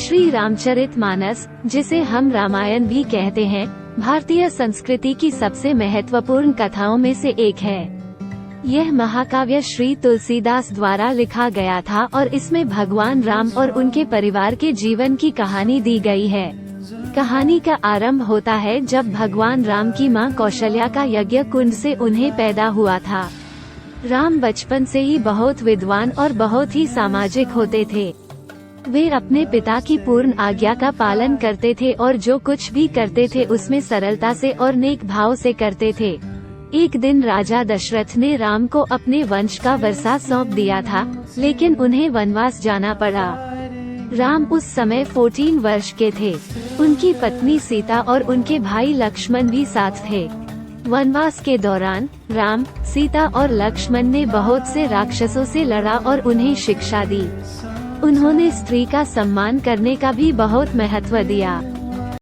श्री रामचरितमानस, जिसे हम रामायण भी कहते हैं, भारतीय संस्कृति की सबसे महत्वपूर्ण कथाओं में से एक है। यह महाकाव्य श्री तुलसीदास द्वारा लिखा गया था और इसमें भगवान राम और उनके परिवार के जीवन की कहानी दी गई है। कहानी का आरंभ होता है जब भगवान राम की मां कौशल्या का यज्ञ कुंड से उन्हें पैदा हुआ था। राम बचपन से ही बहुत विद्वान और बहुत ही सामाजिक होते थे। वे अपने पिता की पूर्ण आज्ञा का पालन करते थे और जो कुछ भी करते थे उसमें सरलता से और नेक भाव से करते थे। एक दिन राजा दशरथ ने राम को अपने वंश का वर्षा सौंप दिया था, लेकिन उन्हें वनवास जाना पड़ा। राम उस समय 14 वर्ष के थे। उनकी पत्नी सीता और उनके भाई लक्ष्मण भी साथ थे। वनवास के दौरान राम, सीता और लक्ष्मण ने बहुत से राक्षसों से लड़ा और उन्हें शिक्षा दी। उन्होंने स्त्री का सम्मान करने का भी बहुत महत्व दिया।